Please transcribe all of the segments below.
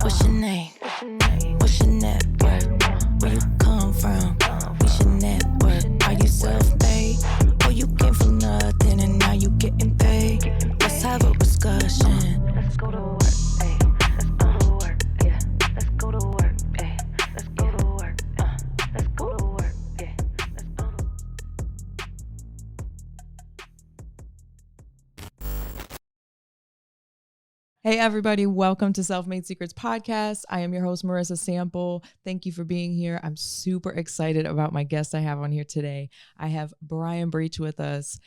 What's your name? What's your net worth? Where you come from? What's your net worth? Are you self-made? Or you came from nothing and now you getting paid? Let's have a discussion. Let's go to work, ay. Let's go to work, yeah. Let's go to work, ay. Let's go to work, let's go to work, yeah. Let's go to work. Hey everybody, welcome to Self-Made Secrets Podcast. I am your host, Marissa Sample. Thank you for being here. I'm super excited about my guest I have on here today. I have Brian Breach with us.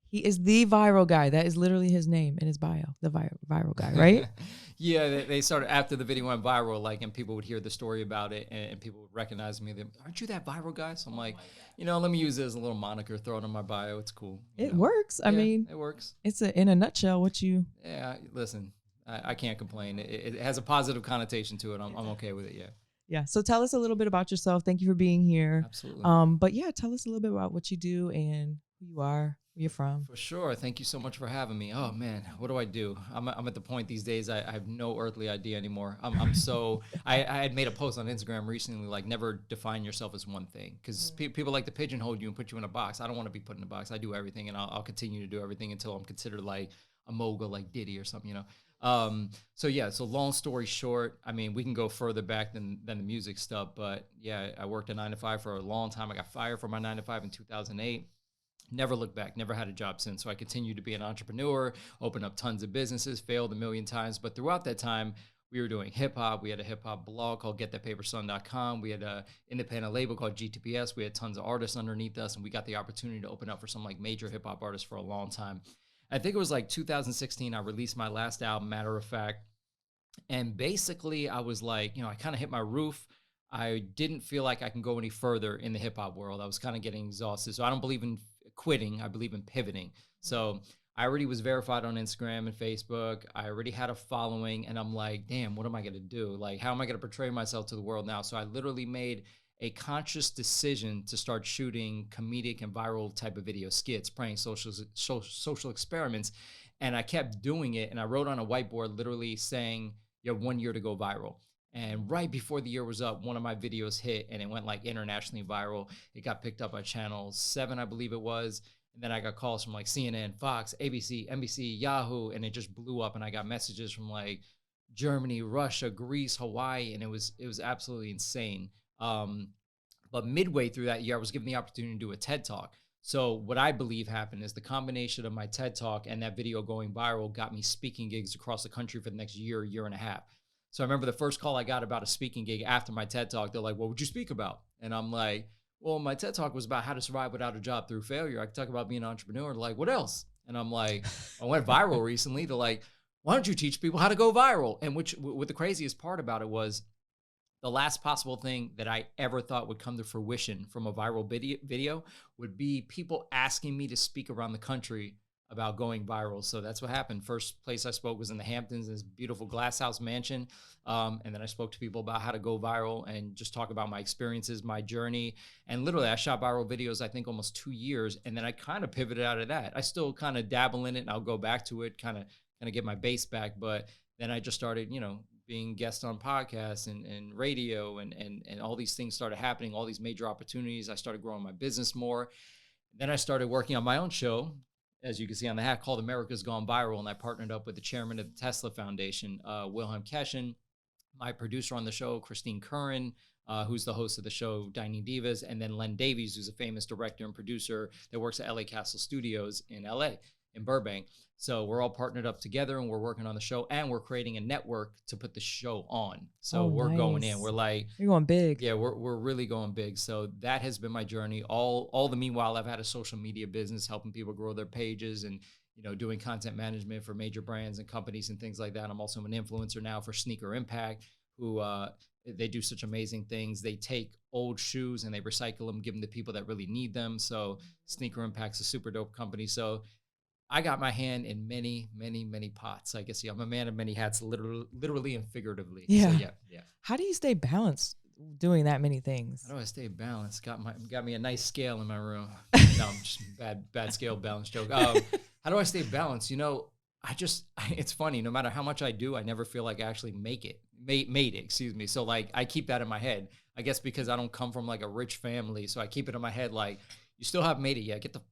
He is the viral guy. That is literally his name in his bio, the viral guy, right? Yeah, they started after the video went viral, and people would hear the story about it, and people would recognize me. Aren't you that viral guy? So I'm like, let me use it as a little moniker, throw it on my bio. It's cool. It works. I mean, it works. It's in a nutshell what you. Yeah, listen, I can't complain. It has a positive connotation to it. I'm okay with it. Yeah. Yeah. So tell us a little bit about yourself. Thank you for being here. Absolutely. But yeah, tell us a little bit about what you do and who you are. Where you're from. For sure. Thank you so much for having me. Oh man, what do I do? I'm at the point these days I have no earthly idea anymore. I'm so I had made a post on Instagram recently, like never define yourself as one thing, because people like to pigeonhole you and put you in a box. I don't want to be put in a box. I do everything, and I'll continue to do everything until I'm considered like a mogul, like Diddy or something, So long story short, I mean, we can go further back than the music stuff, but yeah, I worked a 9-to-5 for a long time. I got fired from my 9-to-5 in 2008. Never looked back, never had a job since. So I continued to be an entrepreneur, opened up tons of businesses, failed a million times. But throughout that time, we were doing hip hop. We had a hip hop blog called GetThatPaperSon.com. We had an independent label called GTPS. We had tons of artists underneath us, and we got the opportunity to open up for some like major hip hop artists for a long time. I think it was like 2016, I released my last album, Matter of Fact. And basically I was like, I kind of hit my roof. I didn't feel like I can go any further in the hip hop world. I was kind of getting exhausted. So I don't believe in quitting. I believe in pivoting. So I already was verified on Instagram and Facebook. I already had a following, and I'm like, damn, what am I going to do? Like, how am I going to portray myself to the world now? So I literally made a conscious decision to start shooting comedic and viral type of video skits, pranks, social experiments. And I kept doing it. And I wrote on a whiteboard, literally saying, you have 1 year to go viral. And right before the year was up, one of my videos hit, and it went like internationally viral. It got picked up on Channel 7, I believe it was. And then I got calls from like CNN, Fox, ABC, NBC, Yahoo, and it just blew up. And I got messages from like Germany, Russia, Greece, Hawaii, and it was absolutely insane. But midway through that year, I was given the opportunity to do a TED Talk. So what I believe happened is the combination of my TED Talk and that video going viral got me speaking gigs across the country for the next year and a half. So I remember the first call I got about a speaking gig after my TED Talk. They're like, what would you speak about? And I'm like, well, my TED Talk was about how to survive without a job through failure. I could talk about being an entrepreneur. They're like, what else? And I'm like, I went viral recently. They're like, why don't you teach people how to go viral? And what the craziest part about it was the last possible thing that I ever thought would come to fruition from a viral video would be people asking me to speak around the country about going viral. So that's what happened. First place I spoke was in the Hamptons, this beautiful glass house mansion. And then I spoke to people about how to go viral and just talk about my experiences, my journey. And literally I shot viral videos, I think almost 2 years. And then I kind of pivoted out of that. I still kind of dabble in it, and I'll go back to it, kind of get my base back. But then I just started, being guest on podcasts and radio and all these things started happening, all these major opportunities. I started growing my business more. Then I started working on my own show, as you can see on the hat, called America's Gone Viral. And I partnered up with the chairman of the Tesla Foundation, Wilhelm Keshen, my producer on the show, Christine Curran, who's the host of the show Dining Divas, and then Len Davies, who's a famous director and producer that works at LA Castle Studios in LA, in Burbank. So we're all partnered up together, and we're working on the show, and we're creating a network to put the show on. So we're going in. We're like, you're going big. Yeah, we're really going big. So that has been my journey. All the meanwhile, I've had a social media business helping people grow their pages and doing content management for major brands and companies and things like that. I'm also an influencer now for Sneaker Impact, who they do such amazing things. They take old shoes and they recycle them, give them to people that really need them. So Sneaker Impact's a super dope company. So I got my hand in many, many, many pots. I guess, I'm a man of many hats, literally and figuratively. Yeah. So, yeah. How do you stay balanced doing that many things? How do I stay balanced? Got me a nice scale in my room. No, I'm just bad scale balance joke. How do I stay balanced? it's funny. No matter how much I do, I never feel like I actually made it. Excuse me. So like, I keep that in my head. I guess because I don't come from like a rich family, so I keep it in my head like, you still haven't made it yet. Get the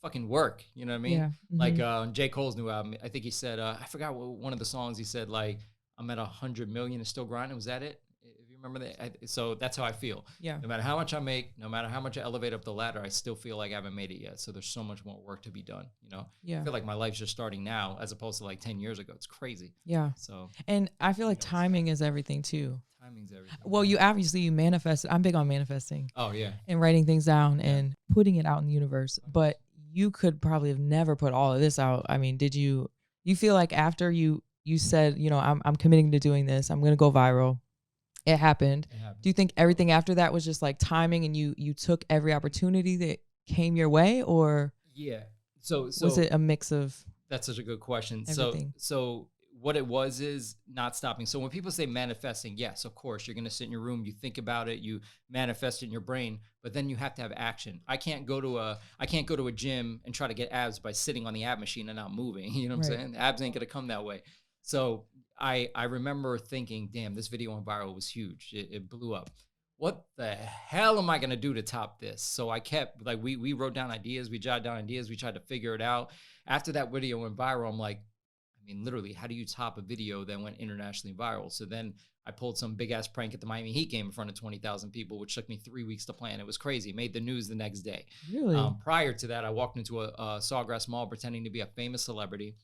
fucking work. You know what I mean? Yeah. Like J. Cole's new album. I think he said, I forgot what one of the songs he said. Like, I'm at 100 million and still grinding. Was that it? If you remember that. So that's how I feel. Yeah. No matter how much I make, no matter how much I elevate up the ladder, I still feel like I haven't made it yet. So there's so much more work to be done. You know? Yeah. I feel like my life's just starting now, as opposed to like 10 years ago. It's crazy. Yeah. So, And I feel like timing is everything too. timing's everything. Well, you manifested. I'm big on manifesting Oh yeah. and writing things down and putting it out in the universe. But you could probably have never put all of this out. I mean, did you feel like after you said, I'm committing to doing this, I'm going to go viral. It happened. Do you think everything after that was just like timing and you took every opportunity that came your way, or Yeah. So was it a mix of that's such a good question. everything? So what it was is not stopping. So when people say manifesting, yes, of course, you're going to sit in your room, you think about it, you manifest it in your brain, but then you have to have action. I can't go to a gym and try to get abs by sitting on the ab machine and not moving. You know what I'm saying? Abs ain't going to come that way. So I remember thinking, damn, this video on viral was huge. It blew up. What the hell am I going to do to top this? So I kept like, we wrote down ideas, we jotted down ideas, we tried to figure it out. After that video went viral, I'm like, I mean, literally, how do you top a video that went internationally viral? So then I pulled some big ass prank at the Miami Heat game in front of 20,000 people, which took me 3 weeks to plan. It was crazy. It made the news the next day. Really? Prior to that, I walked into a Sawgrass Mall pretending to be a famous celebrity.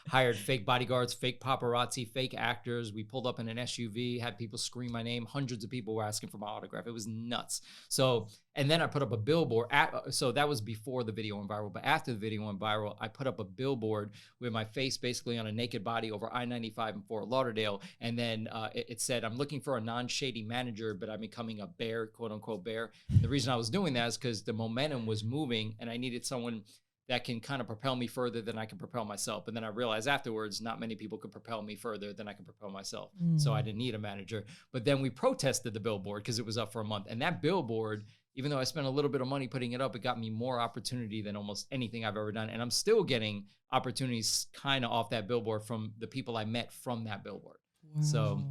Hired fake bodyguards, fake paparazzi, fake actors. We pulled up in an SUV, had people scream my name. Hundreds of people were asking for my autograph. It was nuts. So, and then I put up a billboard. So that was before the video went viral. But after the video went viral, I put up a billboard with my face basically on a naked body over I-95 in Fort Lauderdale. And then it said, I'm looking for a non-shady manager, but I'm becoming a bear, quote unquote bear. And the reason I was doing that is because the momentum was moving and I needed someone that can kind of propel me further than I can propel myself. And then I realized afterwards, not many people could propel me further than I can propel myself. So I didn't need a manager. But then we protested the billboard because it was up for a month. And that billboard, even though I spent a little bit of money putting it up, it got me more opportunity than almost anything I've ever done. And I'm still getting opportunities kind of off that billboard from the people I met from that billboard. Wow. So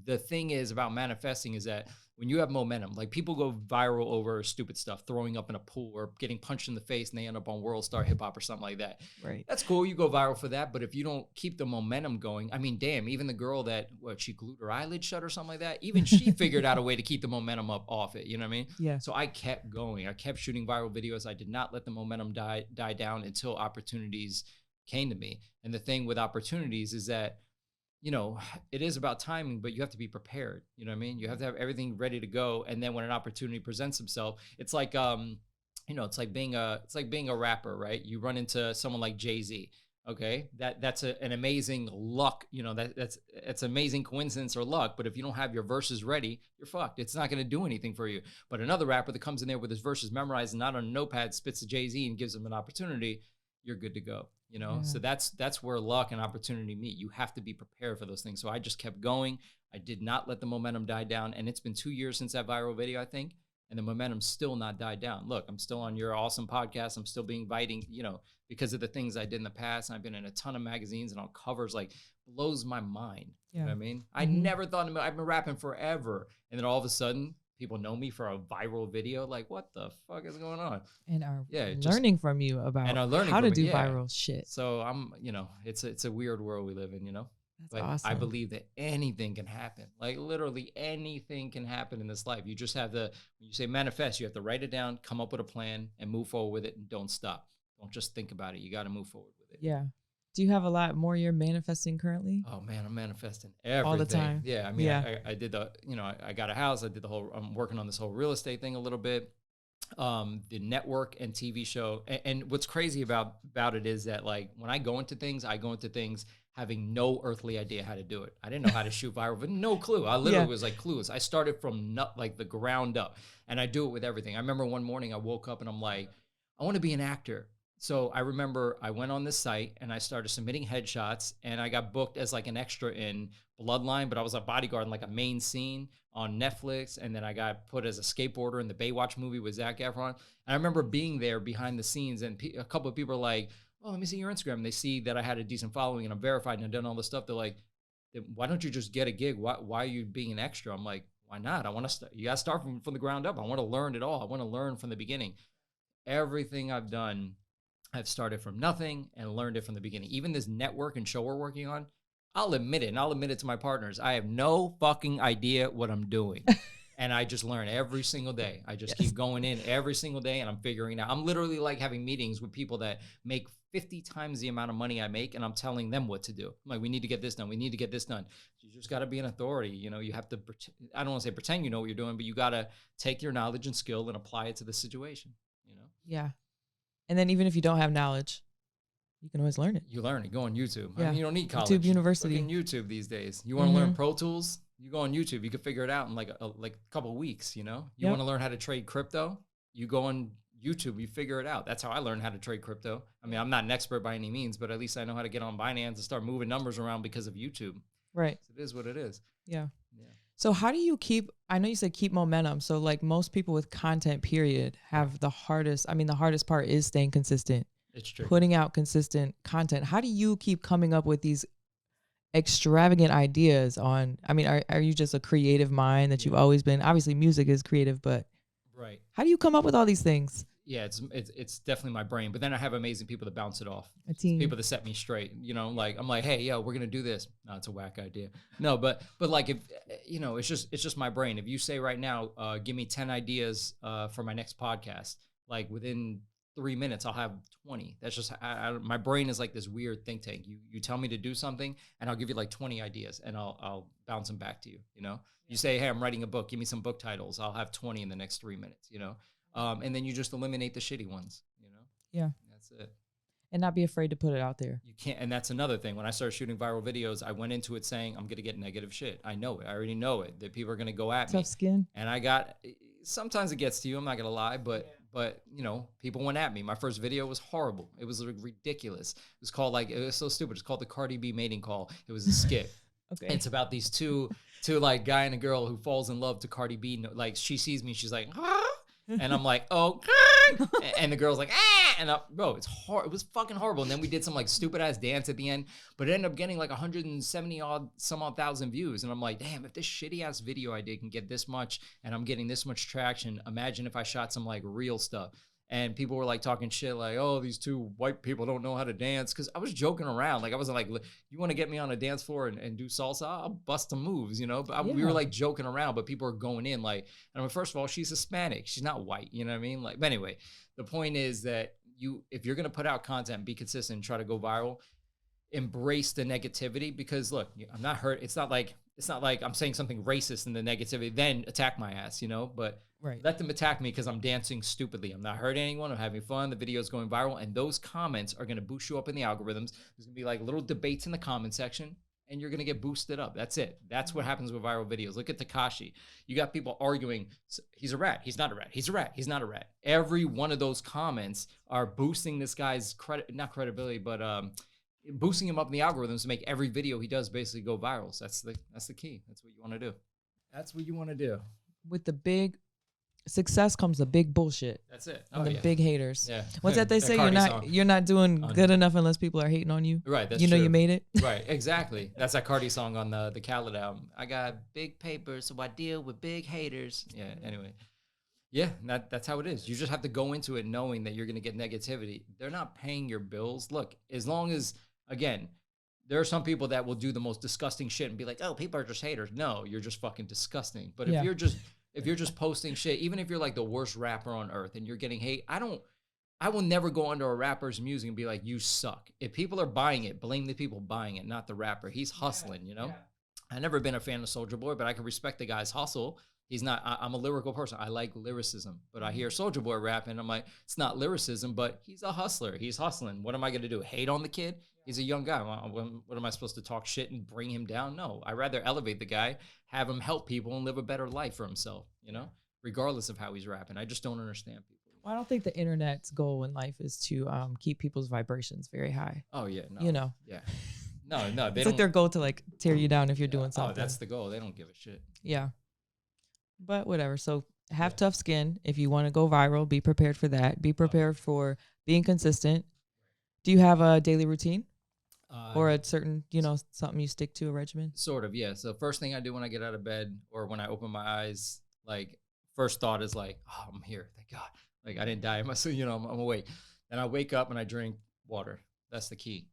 the thing is about manifesting is that when you have momentum, like people go viral over stupid stuff, throwing up in a pool or getting punched in the face and they end up on World Star Hip Hop or something like that. Right. That's cool. You go viral for that. But if you don't keep the momentum going, I mean, damn, even the girl that, she glued her eyelid shut or something like that, even she figured out a way to keep the momentum up off it. You know what I mean? Yeah. So I kept going. I kept shooting viral videos. I did not let the momentum die down until opportunities came to me. And the thing with opportunities is that, it is about timing, but you have to be prepared. You know what I mean? You have to have everything ready to go. And then when an opportunity presents itself, it's like, it's like being a rapper, right? You run into someone like Jay-Z. Okay. That's an amazing luck. That's amazing coincidence or luck. But if you don't have your verses ready, you're fucked. It's not going to do anything for you. But another rapper that comes in there with his verses memorized and not on a notepad, spits to Jay-Z and gives him an opportunity, you're good to go. So that's where luck and opportunity meet. You have to be prepared for those things. So I just kept going. I did not let the momentum die down. And it's been 2 years since that viral video, I think. And the momentum's still not died down. Look, I'm still on your awesome podcast. I'm still being inviting, because of the things I did in the past. And I've been in a ton of magazines and on covers, like blows my mind. Yeah. You know what I mean? I never thought I've been rapping forever. And then all of a sudden, people know me for a viral video. Like, what the fuck is going on? And are just learning from you about how to do viral shit. So I'm, it's a weird world we live in, That's but awesome. I believe that anything can happen. Like literally anything can happen in this life. You just have to, when you say manifest, you have to write it down, come up with a plan and move forward with it and don't stop. Don't just think about it. You got to move forward with it. Yeah. Do you have a lot more you're manifesting currently? Oh man, I'm manifesting everything. All the time. Yeah. I mean, I did I got a house. I did I'm working on this whole real estate thing a little bit. The network and TV show. And what's crazy about it is that like when I go into things having no earthly idea how to do it. I didn't know how to shoot viral, but no clue. I literally was like clueless. I started from the ground up and I do it with everything. I remember one morning I woke up and I'm like, I want to be an actor. So I remember I went on this site and I started submitting headshots and I got booked as like an extra in Bloodline, but I was a bodyguard in like a main scene on Netflix. And then I got put as a skateboarder in the Baywatch movie with Zac Efron. And I remember being there behind the scenes and a couple of people are like, oh, let me see your Instagram. And they see that I had a decent following and I'm verified and I've done all this stuff. They're like, then why don't you just get a gig? Why are you being an extra? I'm like, why not? I want to start. You got to start from the ground up. I want to learn it all. I want to learn from the beginning. Everything I've done, I've started from nothing and learned it from the beginning. Even this network and show we're working on, I'll admit it, and I'll admit it to my partners. I have no fucking idea what I'm doing. And I just learn every single day. I just keep going in every single day and I'm figuring it out. I'm literally like having meetings with people that make 50 times the amount of money I make, and I'm telling them what to do. I'm like, we need to get this done. We need to get this done. You just got to be an authority. You know, you have to, I don't want to say pretend you know what you're doing, but you got to take your knowledge and skill and apply it to the situation, you know? Yeah. And then even if you don't have knowledge, you can always learn it. You learn it. Go on YouTube. Yeah. I mean, you don't need college. YouTube University. Look in YouTube these days. You want to learn Pro Tools? You go on YouTube. You can figure it out in like a couple of weeks, you know? You want to learn how to trade crypto? You go on YouTube, you figure it out. That's how I learned how to trade crypto. I mean, I'm not an expert by any means, but at least I know how to get on Binance and start moving numbers around because of YouTube. Right. So it is what it is. Yeah. So how do you I know you said keep momentum. So like most people with content period have the hardest part is staying consistent. It's true. Putting out consistent content. How do you keep coming up with these extravagant ideas on, I mean, are you just a creative mind that you've always been? Obviously music is creative, but right. How do you come up with all these things? Yeah, it's definitely my brain. But then I have amazing people that bounce it off. A team. People that set me straight. You know, like I'm like, hey, yo, we're gonna do this. No, it's a whack idea. No, but like if you know, it's just my brain. If you say right now, give me 10 ideas for my next podcast, like within 3 minutes, I'll have 20. That's just my brain is like this weird think tank. You tell me to do something, and I'll give you like 20 ideas, and I'll bounce them back to you. You know, you say, hey, I'm writing a book. Give me some book titles. I'll have 20 in the next 3 minutes. You know. And then you just eliminate the shitty ones, you know? Yeah. That's it. And not be afraid to put it out there. You can't, and that's another thing. When I started shooting viral videos, I went into it saying, I'm going to get negative shit. I know it. I already know it, that people are going to go at me. Tough skin. And sometimes it gets to you, I'm not going to lie, but, you know, people went at me. My first video was horrible. It was ridiculous. It was called it was so stupid. It's called the Cardi B mating call. It was a skit. Okay. And it's about these two like guy and a girl who falls in love to Cardi B. Like she sees me, she's like, ah! And I'm like, oh, and the girl's like, ah, and bro, it was fucking horrible. And then we did some like stupid ass dance at the end, but it ended up getting like 170 some odd thousand views. And I'm like, damn, if this shitty ass video I did can get this much, and I'm getting this much traction, imagine if I shot some like real stuff. And people were like talking shit like, oh, these two white people don't know how to dance. Cause I was joking around. Like I wasn't like, you want to get me on a dance floor and do salsa? I'll bust some moves, you know? But we were like joking around, but people are going in like, and I mean, first of all, she's Hispanic. She's not white, you know what I mean? Like, but anyway, the point is that if you're going to put out content, be consistent and try to go viral, embrace the negativity, because look, I'm not hurt. It's not like I'm saying something racist in the negativity, then attack my ass, you know? But let them attack me because I'm dancing stupidly. I'm not hurting anyone. I'm having fun. The video is going viral. And those comments are going to boost you up in the algorithms. There's going to be like little debates in the comment section, and you're going to get boosted up. That's it. That's what happens with viral videos. Look at Tekashi. You got people arguing, he's a rat. He's not a rat. He's a rat. He's not a rat. Every one of those comments are boosting this guy's not credibility, but boosting him up in the algorithms to make every video he does basically go viral. So that's the key. That's what you want to do. That's what you want to do. With the big success comes the big bullshit. That's it. And the big haters. Yeah. What's that they say? You're not doing good enough unless people are hating on you. Right. That's you know true. You made it. Right. Exactly. That's that Cardi song on the Khaled album. I got big paper, so I deal with big haters. Yeah. Anyway. Yeah. That's how it is. You just have to go into it knowing that you're going to get negativity. They're not paying your bills. Look, as long as, again, there are some people that will do the most disgusting shit and be like, oh, people are just haters. No, you're just fucking disgusting. But if you're just posting shit, even if you're like the worst rapper on earth and you're getting hate, I will never go under a rapper's music and be like, you suck. If people are buying it, blame the people buying it, not the rapper. He's hustling, you know? Yeah. I've never been a fan of Soulja Boy, but I can respect the guy's hustle. He's not, I'm a lyrical person. I like lyricism, but I hear Soulja Boy rap and I'm like, it's not lyricism, but he's a hustler. He's hustling. What am I going to do? Hate on the kid? He's a young guy. What am I supposed to talk shit and bring him down? No, I'd rather elevate the guy, have him help people and live a better life for himself, you know, regardless of how he's rapping. I just don't understand people. Well, I don't think the internet's goal in life is to keep people's vibrations very high. Oh, yeah. No. You know? Yeah. No. It's like their goal to like tear you down if you're doing something. Oh, that's the goal. They don't give a shit. Yeah. But whatever. So have tough skin. If you want to go viral, be prepared for that. Be prepared for being consistent. Do you have a daily routine or Uh, a certain, something you stick to, a regimen? Sort of, yeah. So first thing I do when I get out of bed or when I open my eyes, like first thought is like, oh, I'm here, thank God. Like I didn't die. I'm still, I'm awake. Then I wake up and I drink water. That's the key,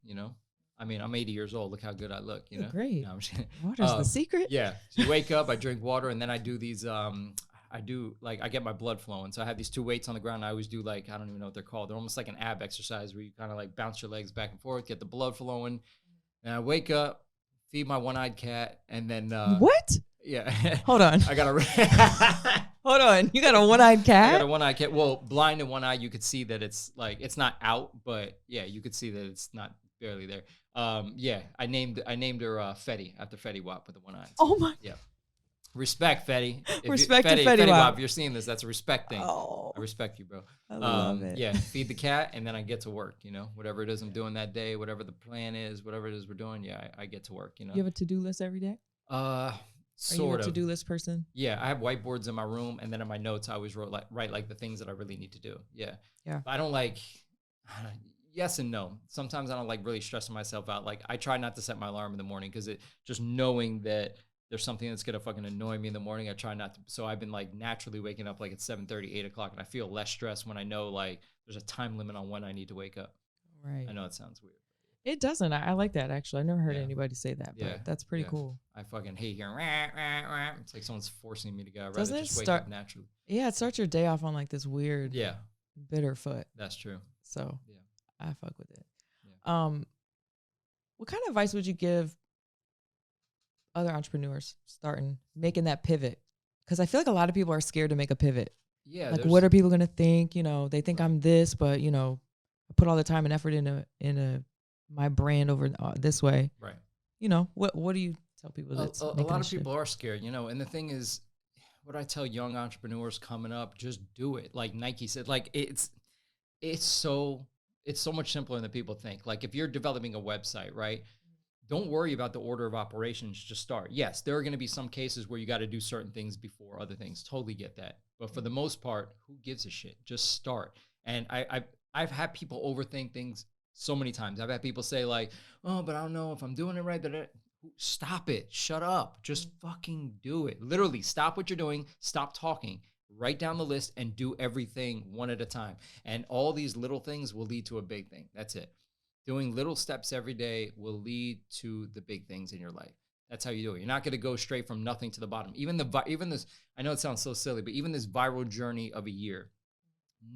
I mean, I'm 80 years old. Look how good I look, Oh, great. No, I'm just kidding. Water's the secret. Yeah. So you wake up, I drink water, and then I do these. I do like I get my blood flowing. So I have these two weights on the ground. I always do like I don't even know what they're called. They're almost like an ab exercise where you kind of like bounce your legs back and forth, get the blood flowing. And I wake up, feed my one-eyed cat, and then What? yeah. Hold on. I got a Hold on. You got a one-eyed I cat? got a one-eyed cat. Well, blind in one eye, you could see that it's like it's not out, but yeah, you could see that it's not barely there. Yeah, I named her Fetty after Fetty Wap with the one eye. Oh my. Yeah. Respect, Fetty. Respect to Fetty Fetty Wap. Wap. If you're seeing this, that's a respect thing. Oh, I respect you, bro. I love it. Yeah, feed the cat, and then I get to work. Whatever it is I'm doing that day, whatever the plan is, whatever it is we're doing. Yeah, I get to work. You have a to-do list every day? Are you Sort a of. to-do list person? Yeah, I have whiteboards in my room, and then in my notes, I always write like the things that I really need to do. Yeah. Yeah. But I don't like. Yes and no. Sometimes I don't like really stressing myself out. Like I try not to set my alarm in the morning because it just knowing that there's something that's gonna fucking annoy me in the morning. I try not to. So I've been like naturally waking up like at 7:30, 8 o'clock, and I feel less stressed when I know like there's a time limit on when I need to wake up. Right. I know it sounds weird. It doesn't. I like that, actually. I never heard Yeah. anybody say that, but Yeah. that's pretty Yeah. cool. I fucking hate hearing rah, rah, rah. It's like someone's forcing me to go. I'd rather Doesn't it just wake start- up naturally. Yeah, it starts your day off on like this weird, Yeah, bitter foot. that's true. So Yeah. I fuck with it. Yeah. What kind of advice would you give other entrepreneurs making that pivot? Because I feel like a lot of people are scared to make a pivot. Yeah. Like, what are people gonna think? They think I'm this, but I put all the time and effort into my brand over this way. Right. What do you tell people? That's A making lot a of shift? people are scared, and the thing is, what I tell young entrepreneurs coming up, just do it. Like Nike said, like it's so much simpler than people think. Like if you're developing a website, right? Don't worry about the order of operations, just start. Yes, there are going to be some cases where you got to do certain things before other things. Totally get that. But for the most part, who gives a shit? Just start. And I've had people overthink things so many times. I've had people say like, oh, but I don't know if I'm doing it right. Stop it. Shut up. Just fucking do it. Literally, stop what you're doing. Stop talking. Write down the list and do everything one at a time. And all these little things will lead to a big thing. That's it. Doing little steps every day will lead to the big things in your life. That's how you do it. You're not going to go straight from nothing to the bottom. Even this, I know it sounds so silly, but even this viral journey of a year,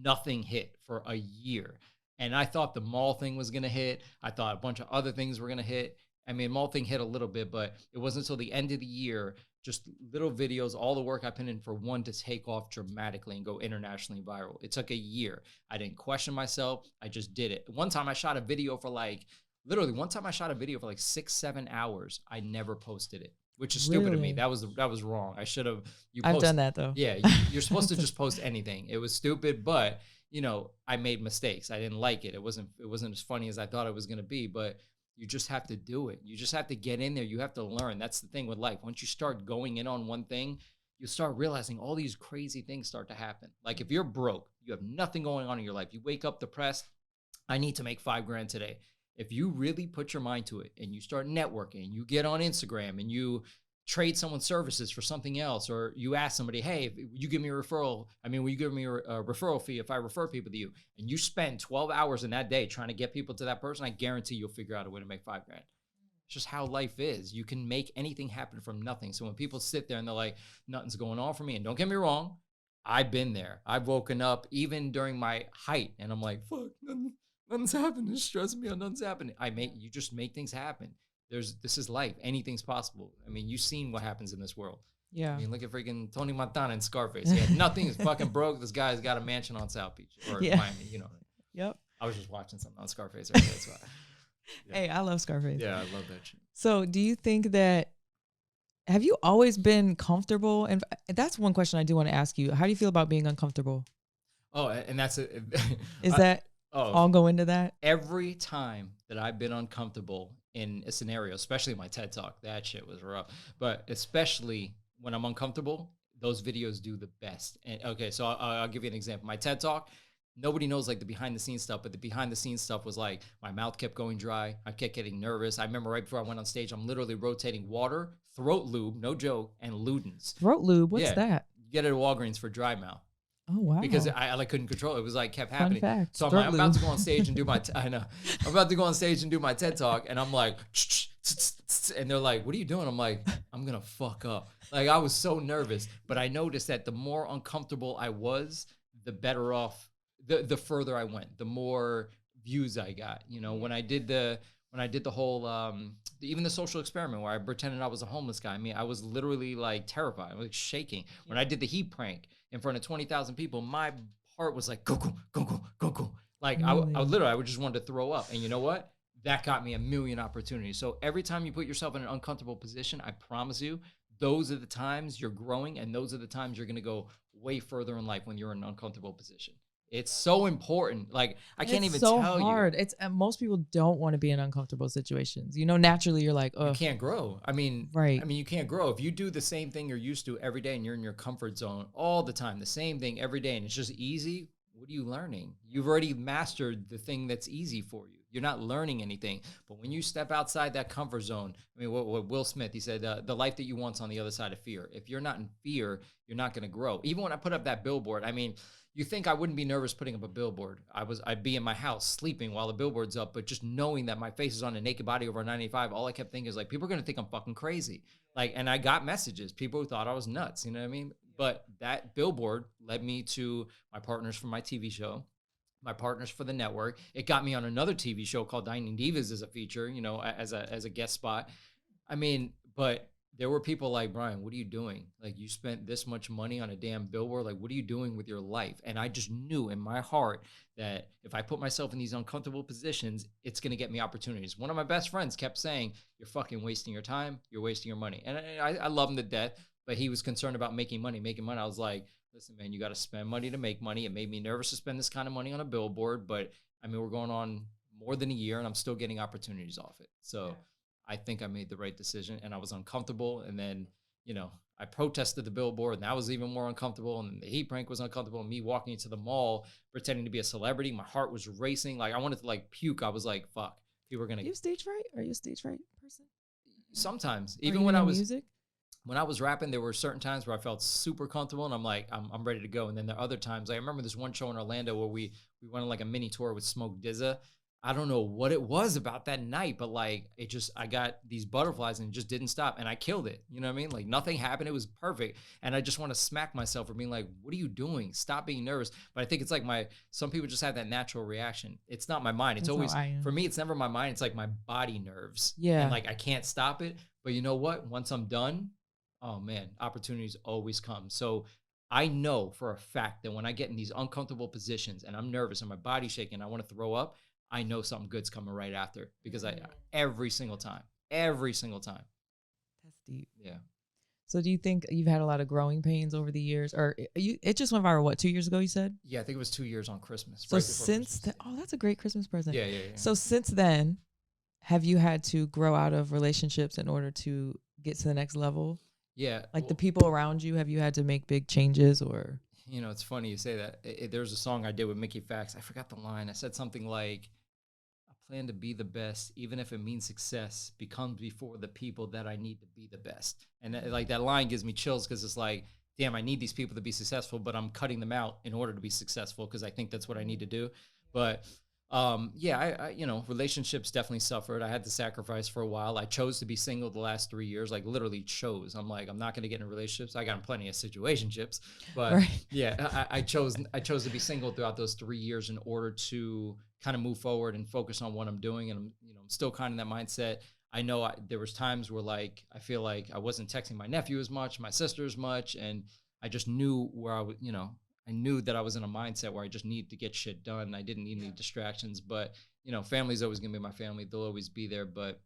nothing hit for a year. And I thought the mall thing was going to hit. I thought a bunch of other things were going to hit. I mean, mall thing hit a little bit, but it wasn't until the end of the year, just little videos, all the work I put in for one to take off dramatically and go internationally viral. It took a year. I didn't question myself. I just did it. One time I shot a video for like 6-7 hours. I never posted it, which is stupid of me. Really? That was wrong. I should have. I've done that though. Yeah, you're supposed to just post anything. It was stupid, but I made mistakes. I didn't like it. It wasn't as funny as I thought it was going to be, but you just have to do it. You just have to get in there. You have to learn. That's the thing with life. Once you start going in on one thing, you start realizing all these crazy things start to happen. Like if you're broke, you have nothing going on in your life. You wake up depressed. I need to make $5,000 today. If you really put your mind to it and you start networking, you get on Instagram and you trade someone's services for something else, or you ask somebody, hey, will you give me a referral? Will you give me a referral fee if I refer people to you? And you spend 12 hours in that day trying to get people to that person, I guarantee you'll figure out a way to make $5,000. It's just how life is. You can make anything happen from nothing. So when people sit there and they're like, nothing's going on for me, and don't get me wrong, I've been there. I've woken up even during my height and I'm like, fuck, nothing's happening. It's stressing me out. Nothing's happening. You just make things happen. This is life. Anything's possible. I mean, you've seen what happens in this world. Yeah. I mean, look at freaking Tony Montana and Scarface. He had nothing. He's fucking broke. This guy's got a mansion on South Beach or Miami, Yep. I was just watching something on Scarface earlier. That's why. Yeah. Hey, I love Scarface. Yeah, I love that shit. So do you think have you always been comfortable? And that's one question I do want to ask you. How do you feel about being uncomfortable? Oh, and that's it. Is that all go into that? Every time that I've been uncomfortable in a scenario, especially my TED Talk, that shit was rough. But especially when I'm uncomfortable, those videos do the best. And okay, so I'll give you an example. My TED Talk, nobody knows like the behind the scenes stuff, but the behind the scenes stuff was like my mouth kept going dry. I kept getting nervous. I remember right before I went on stage, I'm literally rotating water, throat lube, no joke, and Ludens. Throat lube, what's Yeah. that? You get it at Walgreens for dry mouth. Oh wow! Because I like couldn't control it. It was like kept happening. fact, So I'm, throat like, I'm about to lube. go on stage and do my. I know. I'm about to go on stage and do my TED talk, and I'm like, and they're like, "What are you doing?" I'm like, "I'm gonna fuck up." Like I was so nervous, but I noticed that the more uncomfortable I was, the better off. The further I went, the more views I got. You know, when I did the whole even the social experiment where I pretended I was a homeless guy. I mean, I was literally like terrified. I was like shaking. When I did the heat prank in front of 20,000 people, my heart was like go go go go go go. Like I literally I would just wanted to throw up. And you know what? That got me a million opportunities. So every time you put yourself in an uncomfortable position, I promise you, those are the times you're growing, and those are the times you're gonna go way further in life when you're in an uncomfortable position. It's so important. Like I can't even so tell hard. you. It's most people don't want to be in uncomfortable situations. You know, naturally you're like, oh, You can't grow. I mean, Right. I mean, you can't grow if you do the same thing you're used to every day, and you're in your comfort zone all the time, the same thing every day, and it's just easy. What are you learning? You've already mastered the thing that's easy for you. You're not learning anything. But when you step outside that comfort zone, I mean, what Will Smith, he said, the life that you want's on the other side of fear. If you're not in fear, you're not going to grow. Even when I put up that billboard, I mean, you think I wouldn't be nervous putting up a billboard. I'd be in my house sleeping while the billboard's up, but just knowing that my face is on a naked body over 95, all I kept thinking is like, people are going to think I'm fucking crazy. Like, and I got messages, people who thought I was nuts, you know what I mean? But that billboard led me to my partners for my TV show, my partners for the network. It got me on another TV show called Dining Divas as a feature, you know, as a guest spot. I mean, but there were people like, Brian, what are you doing? Like, you spent this much money on a damn billboard. Like, what are you doing with your life? And I just knew in my heart that if I put myself in these uncomfortable positions, it's going to get me opportunities. One of my best friends kept saying, you're fucking wasting your time. You're wasting your money. And I love him to death, but he was concerned about making money. I was like, listen, man, you got to spend money to make money. It made me nervous to spend this kind of money on a billboard, but I mean, we're going on more than a year and I'm still getting opportunities off it. So yeah. I think I made the right decision, and I was uncomfortable. And then, you know, I protested the billboard, and that was even more uncomfortable. And the heat prank was uncomfortable. And me walking into the mall, pretending to be a celebrity, my heart was racing. Like I wanted to like puke. I was like, fuck, people are going to. You stage fright? Are you a stage fright person? Sometimes, Or even when I was music? When I was rapping, there were certain times where I felt super comfortable, and I'm like, I'm ready to go. And then there are other times, like, I remember this one show in Orlando where we went on like a mini tour with Smoke DZA. I don't know what it was about that night, but like I got these butterflies and it just didn't stop, and I killed it. You know what I mean? Like nothing happened. It was perfect. And I just want to smack myself for being like, what are you doing? Stop being nervous. But I think it's like some people just have that natural reaction. It's not my mind. It's always, for me, it's never my mind. It's like my body nerves. Yeah. And like, I can't stop it. But you know what? Once I'm done, oh man, opportunities always come. So I know for a fact that when I get in these uncomfortable positions and I'm nervous and my body's shaking, I want to throw up, I know something good's coming right after, because every single time. That's deep. Yeah. So do you think you've had a lot of growing pains over the years, or it just went viral, what, 2 years ago you said? Yeah, I think it was 2 years on Christmas. So since then, oh, that's a great Christmas present. Yeah. So since then, have you had to grow out of relationships in order to get to the next level? Yeah. Like the people around you, have you had to make big changes or? You know, it's funny you say that. There's a song I did with Mickey Fax. I forgot the line. I said something like, I plan to be the best, even if it means success becomes before the people that I need to be the best. And like that line gives me chills, because it's like, damn, I need these people to be successful, but I'm cutting them out in order to be successful because I think that's what I need to do. But I you know, relationships definitely suffered. I had to sacrifice for a while. I chose to be single the last 3 years, like literally chose. I'm like, I'm not going to get in relationships. I got in plenty of situationships, but right. Yeah, I chose to be single throughout those 3 years in order to kind of move forward and focus on what I'm doing. And I'm still kind of in that mindset. I know there was times where like, I feel like I wasn't texting my nephew as much, my sister as much. And I just knew where I would, I knew that I was in a mindset where I just need to get shit done. I didn't need any distractions, but family's always gonna be my family. They'll always be there. But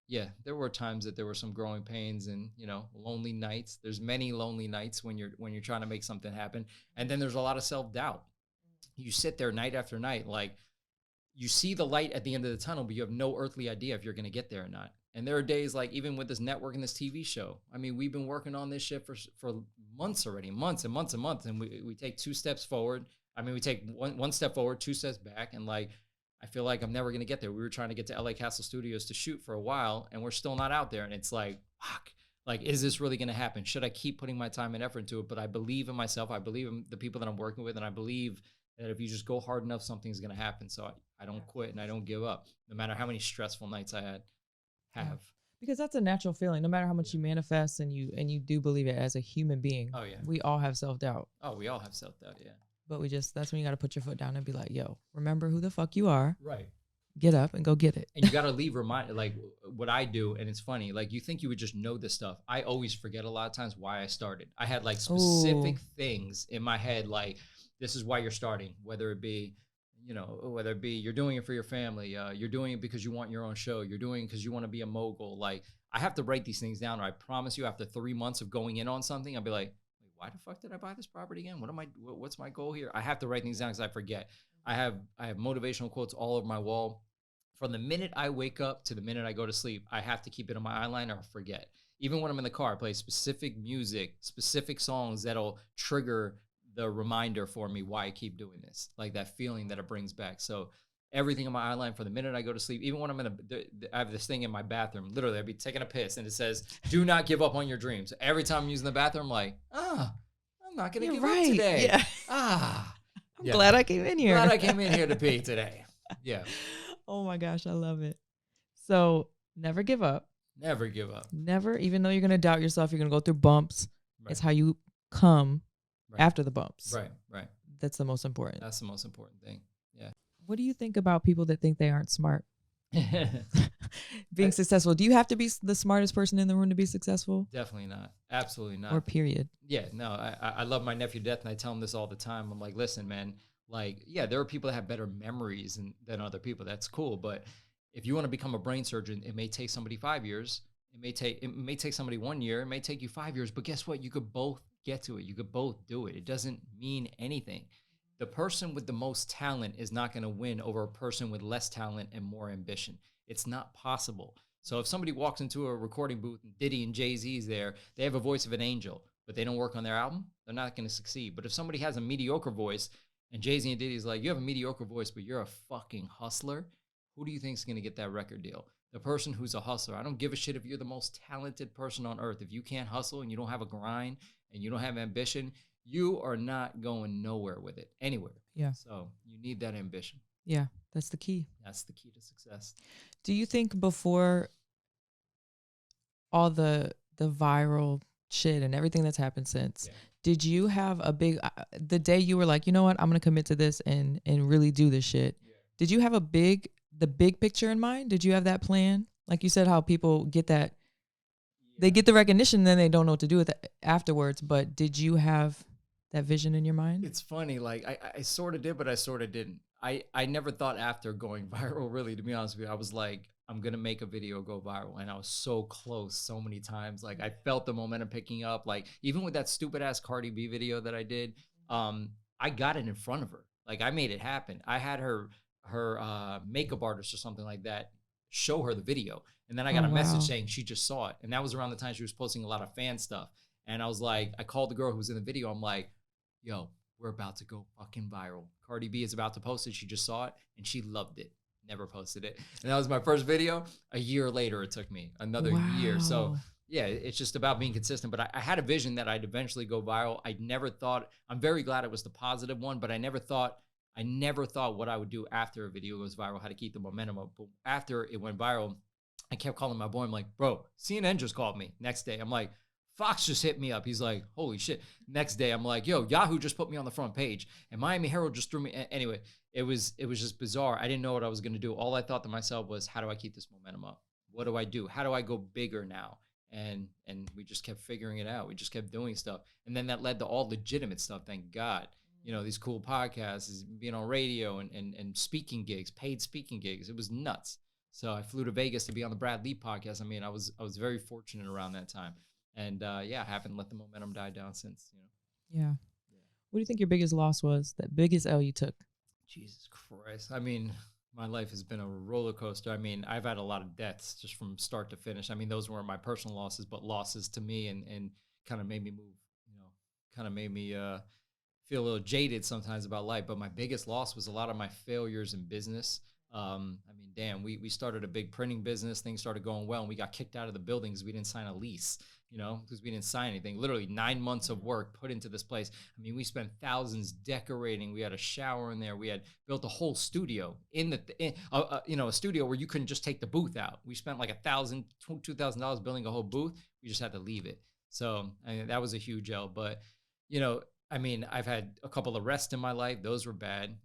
yeah, there were times that there were some growing pains and, lonely nights. There's many lonely nights when you're trying to make something happen. And then there's a lot of self-doubt. You sit there night after night, like you see the light at the end of the tunnel, but you have no earthly idea if you're going to get there or not. And there are days like, even with this network and this TV show, I mean, we've been working on this shit for months already, months and months and months. And we take 2 steps forward. I mean, we take one step forward, 2 steps back, and like I feel like I'm never gonna get there. We were trying to get to LA Castle Studios to shoot for a while, and we're still not out there. And it's like, fuck, like, is this really gonna happen? Should I keep putting my time and effort into it? But I believe in myself. I believe in the people that I'm working with, and I believe that if you just go hard enough, something's gonna happen. So I don't quit and I don't give up, no matter how many stressful nights I have. Yeah. Because that's a natural feeling. No matter how much you manifest and you do believe it as a human being. Oh yeah. We all have self-doubt. Oh, we all have self-doubt, yeah. But that's when you got to put your foot down and be like, yo, remember who the fuck you are. Right. Get up and go get it. And you got to leave like what I do. And it's funny, like you think you would just know this stuff. I always forget a lot of times why I started. I had like specific things in my head, like this is why you're starting, whether it be you're doing it for your family, you're doing it because you want your own show, you're doing it because you want to be a mogul. Like I have to write these things down, or I promise you after 3 months of going in on something, I'll be like, wait, why the fuck did I buy this property again? What's my goal here? I have to write things down because I forget. I have motivational quotes all over my wall. From the minute I wake up to the minute I go to sleep, I have to keep it on my eyeliner or forget. Even when I'm in the car, I play specific music, specific songs that'll trigger the reminder for me why I keep doing this, like that feeling that it brings back. So everything on my eyeline from the minute I go to sleep, even when I'm I have this thing in my bathroom, literally I'd be taking a piss and it says, do not give up on your dreams. Every time I'm using the bathroom, I'm like, I'm not going to give up today. Yeah. I'm glad I came in here. Glad I came in here to pee today. Yeah. Oh my gosh, I love it. So never give up. Never give up. Never, even though you're going to doubt yourself, you're going to go through bumps. Right. It's how you come after the bumps. Right. That's the most important. That's the most important thing. Yeah. What do you think about people that think they aren't smart? Being successful. Do you have to be the smartest person in the room to be successful? Definitely not. Absolutely not. Or period. Yeah, no, I love my nephew to death, and I tell him this all the time. I'm like, listen, man, like, yeah, there are people that have better memories than other people. That's cool. But if you want to become a brain surgeon, it may take somebody 5 years. It may take somebody 1 year. It may take you 5 years. But guess what? You could both get to it. You could both do it. It doesn't mean anything. The person with the most talent is not going to win over a person with less talent and more ambition. It's not possible. So if somebody walks into a recording booth and Diddy and Jay-Z's there, they have a voice of an angel, but they don't work on their album, they're not going to succeed. But if somebody has a mediocre voice and Jay-Z and Diddy's like, you have a mediocre voice, but you're a fucking hustler, who do you think is going to get that record deal? The person who's a hustler. I don't give a shit if you're the most talented person on earth. If you can't hustle and you don't have a grind and you don't have ambition, you are not going nowhere with it, anywhere. Yeah. So you need that ambition. Yeah, that's the key. That's the key to success. Do you think before all the viral shit and everything that's happened since, did you have a big, the day you were like, you know what, I'm going to commit to this and really do this shit. Yeah. Did you have the big picture in mind? Did you have that plan? Like you said, how people get that, they get the recognition, then they don't know what to do with it afterwards. But did you have that vision in your mind? It's funny. Like I sort of did, but I sort of didn't. I never thought after going viral, really, to be honest with you. I was like, I'm going to make a video go viral. And I was so close so many times. Like I felt the momentum picking up. Like even with that stupid ass Cardi B video that I did, I got it in front of her. Like I made it happen. I had her makeup artist or something like that show her the video. And then I got a message saying she just saw it. And that was around the time she was posting a lot of fan stuff. And I was like, I called the girl who was in the video. I'm like, yo, we're about to go fucking viral. Cardi B is about to post it. She just saw it and she loved it. Never posted it. And that was my first video. A year later, it took me another year. So yeah, it's just about being consistent. But I had a vision that I'd eventually go viral. I never thought, I'm very glad it was the positive one, but I never thought what I would do after a video goes viral, how to keep the momentum up. But after it went viral, I kept calling my boy. I'm like, bro, CNN just called me. Next day, I'm like, Fox just hit me up. He's like, holy shit. Next day, I'm like, yo, Yahoo just put me on the front page. And Miami Herald just threw me. Anyway, it was just bizarre. I didn't know what I was going to do. All I thought to myself was, how do I keep this momentum up? What do I do? How do I go bigger now? And we just kept figuring it out. We just kept doing stuff. And then that led to all legitimate stuff, thank God. You know, these cool podcasts, being on radio and speaking gigs, paid speaking gigs. It was nuts. So I flew to Vegas to be on the Brad Lee podcast. I mean, I was very fortunate around that time. And I haven't let the momentum die down since, Yeah. What do you think your biggest loss was? That biggest L you took? Jesus Christ. I mean, my life has been a roller coaster. I mean, I've had a lot of deaths just from start to finish. I mean, those weren't my personal losses, but losses to me and kind of made me move, kind of made me feel a little jaded sometimes about life. But my biggest loss was a lot of my failures in business. I mean, damn, we started a big printing business. Things started going well, and we got kicked out of the building because we didn't sign a lease. Because we didn't sign anything. Literally 9 months of work put into this place. I mean, we spent thousands decorating. We had a shower in there. We had built a whole studio a studio where you couldn't just take the booth out. We spent like $2,000 building a whole booth. We just had to leave it. So I mean, that was a huge L. But you know, I mean, I've had a couple of arrests in my life. Those were bad.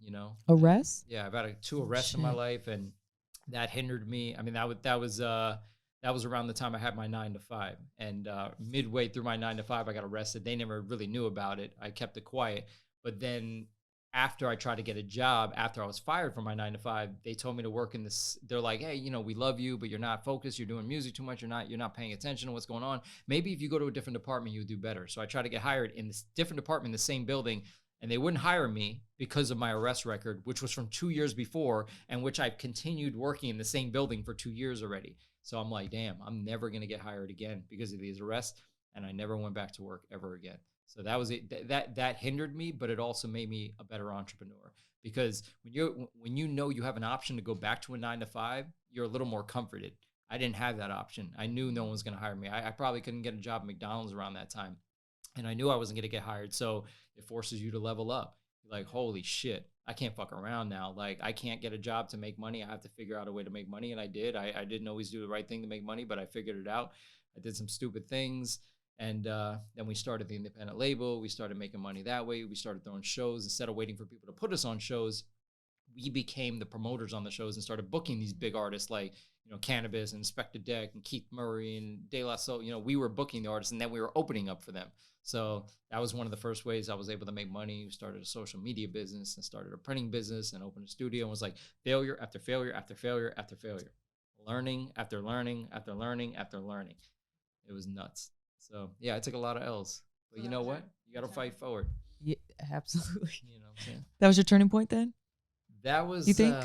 Arrests? Yeah, I've had 2 arrests in my life, and that hindered me. I mean, that was around the time I had my 9 to 5, and midway through my 9 to 5, I got arrested. They never really knew about it. I kept it quiet, but then after I tried to get a job, after I was fired from my 9 to 5, they told me to work in this. They're like, hey, we love you, but you're not focused. You're doing music too much. You're not paying attention to what's going on. Maybe if you go to a different department, you would do better. So I tried to get hired in this different department in the same building, and they wouldn't hire me because of my arrest record, which was from 2 years before, and which I've continued working in the same building for 2 years already. So I'm like, damn, I'm never going to get hired again because of these arrests. And I never went back to work ever again. So that was it. That hindered me, but it also made me a better entrepreneur, because when you have an option to go back to a 9 to 5, you're a little more comforted. I didn't have that option. I knew no one was going to hire me. I probably couldn't get a job at McDonald's around that time. And I knew I wasn't going to get hired. So it forces you to level up. You're like, holy shit, I can't fuck around now. Like, I can't get a job to make money. I have to figure out a way to make money. And I did. I didn't always do the right thing to make money, but I figured it out. I did some stupid things. And then we started the independent label. We started making money that way. We started throwing shows. Instead of waiting for people to put us on shows, we became the promoters on the shows and started booking these big artists like, Cannabis and Inspector Deck and Keith Murray and De La Soul. We were booking the artists, and then we were opening up for them. So that was one of the first ways I was able to make money. We started a social media business and started a printing business and opened a studio, and was like failure after failure after failure after failure. Learning after learning after learning after learning. It was nuts. So yeah, I took a lot of L's. But you know what? You got to fight forward. Yeah, absolutely. You know what I'm saying? That was your turning point then? That was, you think?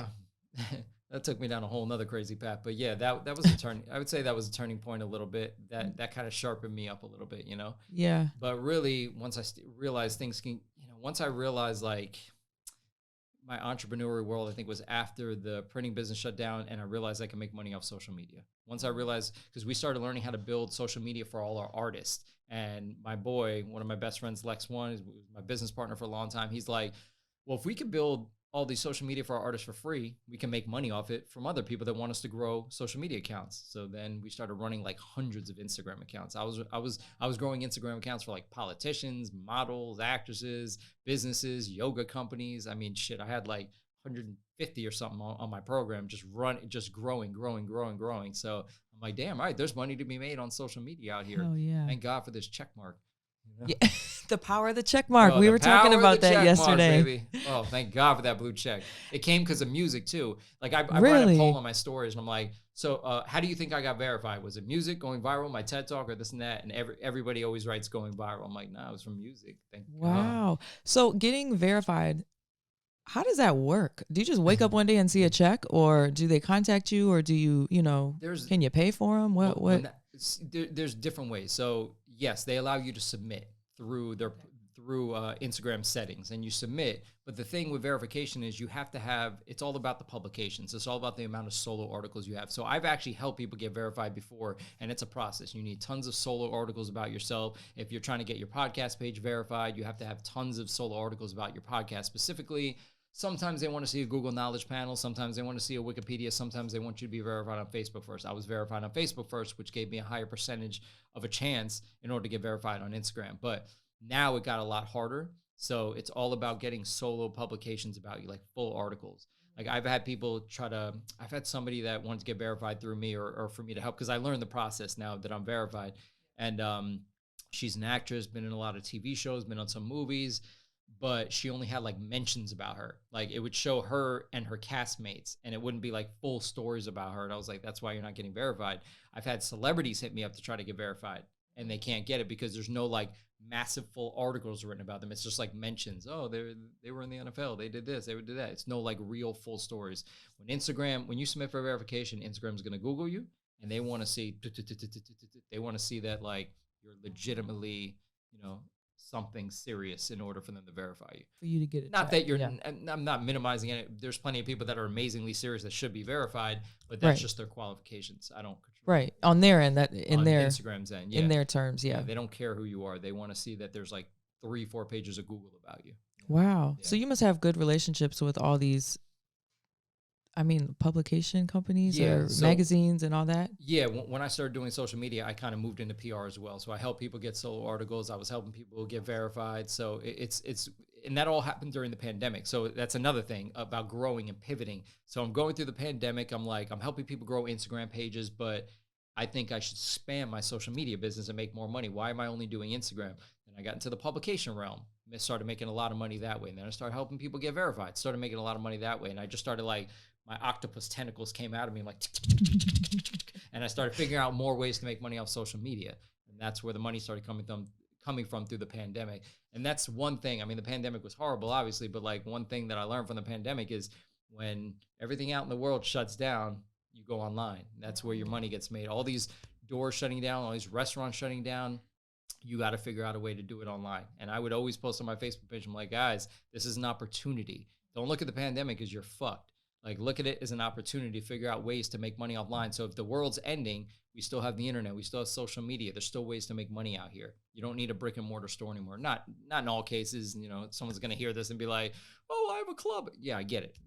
That took me down a whole nother crazy path. But yeah, that was a turning. I would say that was a turning point a little bit. That kind of sharpened me up a little bit, Yeah. But really, once I realized things can, once I realized like my entrepreneurial world, I think was after the printing business shut down, and I realized I can make money off social media. Once I realized, because we started learning how to build social media for all our artists, and my boy, one of my best friends, Lex One, is my business partner for a long time. He's like, well, if we could build all these social media for our artists for free, we can make money off it from other people that want us to grow social media accounts. So then we started running like hundreds of Instagram accounts. I was growing Instagram accounts for like politicians, models, actresses, businesses, yoga companies. I mean, shit, I had like 150 or something on my program, just growing. So I'm like, damn, all right, there's money to be made on social media out here. Oh yeah. Thank God for this check mark. Yeah. The power of the check mark. Bro, we were talking about that yesterday. Mark, baby. Oh, thank God for that blue check. It came because of music too. Like I Really? write a poll on my stories, and I'm like, so how do you think I got verified? Was it music going viral, my TED Talk, or this and that? And everybody always writes going viral. I'm like, nah, it was from music. Thank God. Wow. So getting verified, how does that work? Do you just wake up one day and see a check, or do they contact you, or do you, can you pay for them? What? There's different ways. So yes, they allow you to submit through Instagram settings, and you submit. But the thing with verification is you have to have, it's all about the publications. It's all about the amount of solo articles you have. So I've actually helped people get verified before, and it's a process. You need tons of solo articles about yourself. If you're trying to get your podcast page verified, you have to have tons of solo articles about your podcast specifically. Sometimes they want to see a Google Knowledge panel. Sometimes they want to see a Wikipedia. Sometimes they want you to be verified on Facebook first. I was verified on Facebook first, which gave me a higher percentage of a chance in order to get verified on Instagram. But now it got a lot harder. So it's all about getting solo publications about you, like full articles. Like I've had somebody that wanted to get verified through me or for me to help, because I learned the process now that I'm verified. And she's an actress, been in a lot of TV shows, been on some movies, but she only had like mentions about her. Like it would show her and her castmates, and it wouldn't be like full stories about her. And I was like, that's why you're not getting verified. I've had celebrities hit me up to try to get verified, and they can't get it because there's no like massive full articles written about them. It's just like mentions. Oh, they were in the NFL. They did this. They would do that. It's no like real full stories. When you submit for verification, Instagram's going to Google you, and they want to see that like you're legitimately, something serious in order for them to verify you. For you to get it. Not that you're, I'm not minimizing it. There's plenty of people that are amazingly serious that should be verified, but that's just their qualifications. I don't control. On their end, that in on their Instagram's end, in their terms, They don't care who you are. They want to see that there's like 3-4 pages of Google about you. Wow. Yeah. So you must have good relationships with all these, publication companies or magazines and all that. Yeah. When I started doing social media, I kind of moved into PR as well. So I helped people get solo articles. I was helping people get verified. So it's and that all happened during the pandemic. So that's another thing about growing and pivoting. So I'm going through the pandemic. I'm helping people grow Instagram pages, but I think I should expand my social media business and make more money. Why am I only doing Instagram? And I got into the publication realm. I started making a lot of money that way. And then I started helping people get verified. Started making a lot of money that way. And I just started my octopus tentacles came out of me. I'm like, and I started figuring out more ways to make money off social media. And that's where the money started coming from through the pandemic. And that's one thing. The pandemic was horrible, obviously, but like one thing that I learned from the pandemic is when everything out in the world shuts down, you go online. That's where your money gets made. All these doors shutting down, all these restaurants shutting down, you got to figure out a way to do it online. And I would always post on my Facebook page, I'm like, guys, this is an opportunity. Don't look at the pandemic as you're fucked. Like, look at it as an opportunity to figure out ways to make money offline. So if the world's ending, we still have the internet. We still have social media. There's still ways to make money out here. You don't need a brick and mortar store anymore. Not in all cases. Someone's going to hear this and be like, oh, I have a club. Yeah, I get it.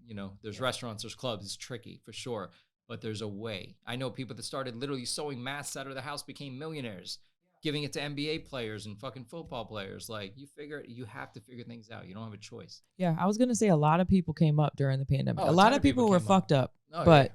There's restaurants, there's clubs. It's tricky for sure. But there's a way. I know people that started literally sewing masks out of their house became millionaires, giving it to NBA players and fucking football players. Like, you have to figure things out. You don't have a choice. Yeah, I was going to say a lot of people came up during the pandemic. A lot of people were fucked up, but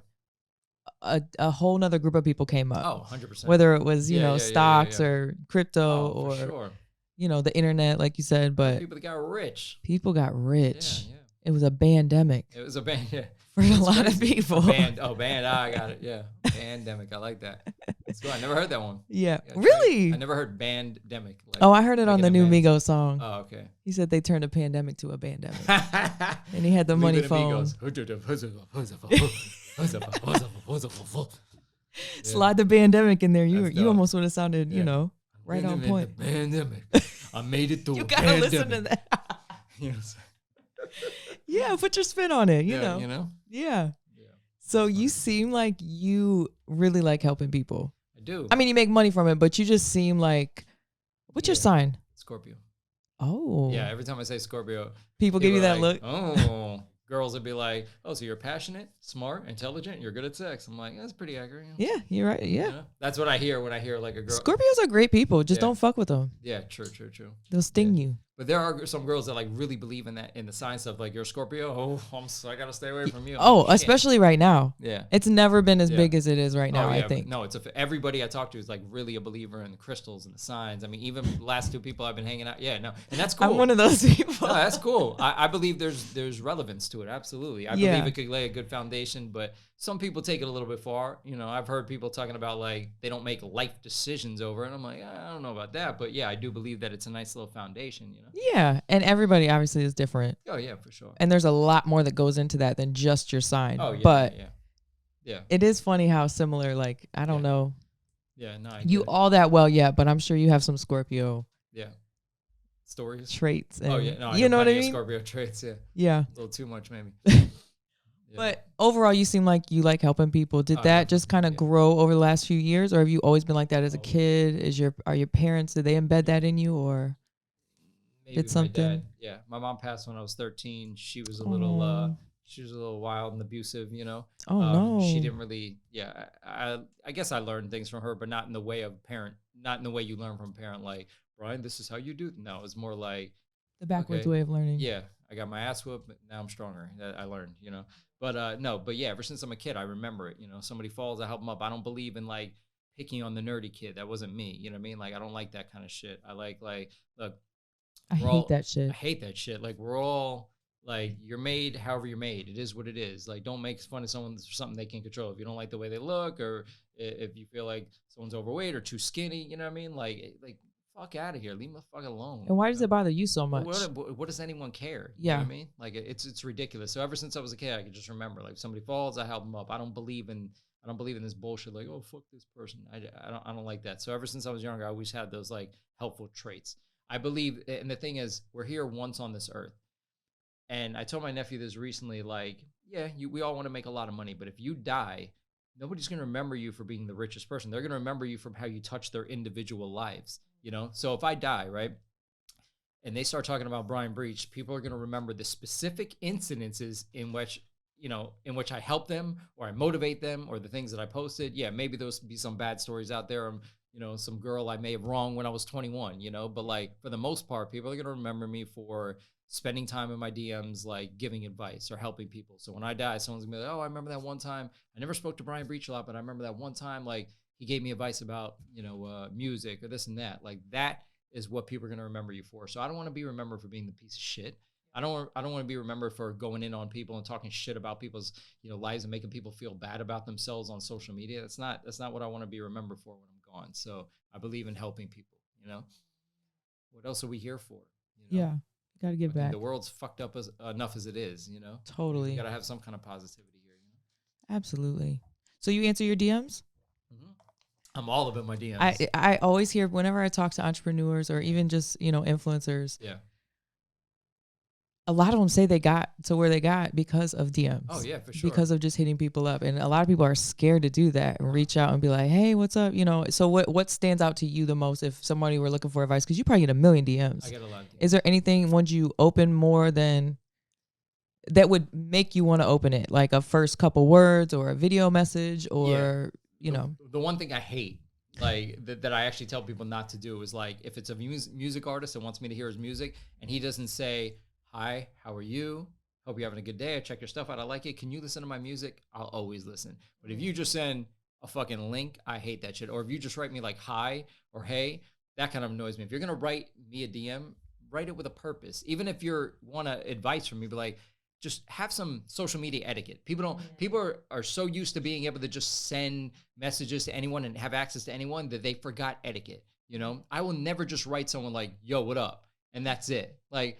a whole nother group of people came up. Oh, 100%. Whether it was, stocks or crypto or, sure. The internet, like you said, but people that got rich. People got rich. Yeah. It was a pandemic. It was a band, yeah. For a lot of people. Band. I got it. Yeah. Pandemic. I like that. It's cool. I never heard that one. Yeah. Really? I never heard bandemic. I heard it on the new Migos song. Oh, okay. He said they turned a pandemic to a bandemic. And he had the money phone. Slide the pandemic in there. You almost would have sounded, right on point. Pandemic. I made it through. You gotta listen to that. Yeah, put your spin on it, you know. Yeah. So you seem like you really like helping people. I do. You make money from it, but you just seem like, what's your sign? Scorpio. Oh. Yeah, every time I say Scorpio, people give you that look. Oh. Girls would be like, oh, so you're passionate, smart, intelligent, you're good at sex. I'm like, that's pretty accurate. Yeah, you're right. Yeah. That's what I hear when I hear like a girl. Scorpios are great people. Just don't fuck with them. Yeah, true. They'll sting you. But there are some girls that like really believe in that, in the science of like, you're a Scorpio. I gotta stay away from you. Especially right now. Yeah. It's never been as big as it is right now, I think. No, everybody I talk to is like really a believer in the crystals and the signs. Even the last 2 people I've been hanging out. Yeah, no. And that's cool. I'm one of those people. No, that's cool. I believe there's relevance to it. Absolutely. I believe it could lay a good foundation, but some people take it a little bit far. I've heard people talking about like they don't make life decisions over it. And I'm like, I don't know about that. But yeah, I do believe that it's a nice little foundation, Yeah. And everybody obviously is different. Oh, yeah, for sure. And there's a lot more that goes into that than just your sign. Oh, yeah. But yeah. It is funny how similar, like, I don't know. Yeah, no. All that well yet, but I'm sure you have some Scorpio stories, traits. And, oh, yeah. No, you know what I mean? Scorpio traits, yeah. Yeah. A little too much, maybe. But overall, you seem like you like helping people. Did that just kind of grow over the last few years, or have you always been like that as a kid? Are your parents, did they embed that in you, or maybe did something? My dad, yeah, my mom passed when I was 13. She was a little, wild and abusive, Oh no. She didn't really. Yeah, I guess I learned things from her, but not in the way of parent, not in the way you learn from a parent. Like, Brian, this is how you do. No, it was more like the backwards way of learning. Yeah, I got my ass whooped, but now I'm stronger. I learned, But yeah, ever since I'm a kid, I remember it. Somebody falls, I help them up. I don't believe in like picking on the nerdy kid. That wasn't me. You know what I mean? Like, I don't like that kind of shit. I like, look. I hate that shit. I hate that shit. Like, we're all like, you're made however you're made. It is what it is. Like, don't make fun of someone for something they can't control. If you don't like the way they look, or if you feel like someone's overweight or too skinny, you know what I mean? Like fuck out of here. Leave me the fuck alone. And why does it bother you so much? What does anyone care? You know what I mean? Like, it's ridiculous. So ever since I was a kid, I could just remember, like, if somebody falls, I help them up. I don't believe in this bullshit. Like, oh, fuck this person. I don't like that. So ever since I was younger, I always had those like helpful traits. I believe, and the thing is, we're here once on this earth. And I told my nephew this recently, like, yeah, we all want to make a lot of money, but if you die, nobody's going to remember you for being the richest person. They're going to remember you from how you touch their individual lives, you know? So if I die, right, and they start talking about Brian Breach, people are going to remember the specific incidences in which, in which I help them or I motivate them or the things that I posted. Yeah, maybe there'll be some bad stories out there. Some girl I may have wronged when I was 21, but like for the most part, people are going to remember me for spending time in my DMs, like giving advice or helping people. So when I die, someone's gonna be like, oh, I remember that one time. I never spoke to Brian Breach a lot, but I remember that one time, like he gave me advice about, music or this and that. Like that is what people are going to remember you for. So I don't want to be remembered for being the piece of shit. I don't want to be remembered for going in on people and talking shit about people's, lives and making people feel bad about themselves on social media. That's not what I want to be remembered for when I'm gone. So I believe in helping people, What else are we here for? Yeah. Got to give back. The world's fucked up enough as it is, Totally. You got to have some kind of positivity here, Absolutely. So you answer your DMs? Mm-hmm. I'm all about my DMs. I always hear whenever I talk to entrepreneurs or even just, influencers. Yeah. A lot of them say they got to where they got because of DMs. Oh, yeah, for sure. Because of just hitting people up. And a lot of people are scared to do that and reach out and be like, hey, what's up? So what stands out to you the most if somebody were looking for advice? Because you probably get a million DMs. I get a lot of DMs. Is there anything, once you open more than that would make you want to open it? Like a first couple words or a video message or, The one thing I hate, like that I actually tell people not to do is like, if it's a music artist that wants me to hear his music and he doesn't say, hi, how are you? Hope you're having a good day. I check your stuff out. I like it. Can you listen to my music? I'll always listen. But if you just send a fucking link, I hate that shit. Or if you just write me like hi or hey, that kind of annoys me. If you're going to write me a DM, write it with a purpose. Even if you want advice from me, but like, just have some social media etiquette. People are so used to being able to just send messages to anyone and have access to anyone that they forgot etiquette. I will never just write someone like, yo, what up? And that's it. Like,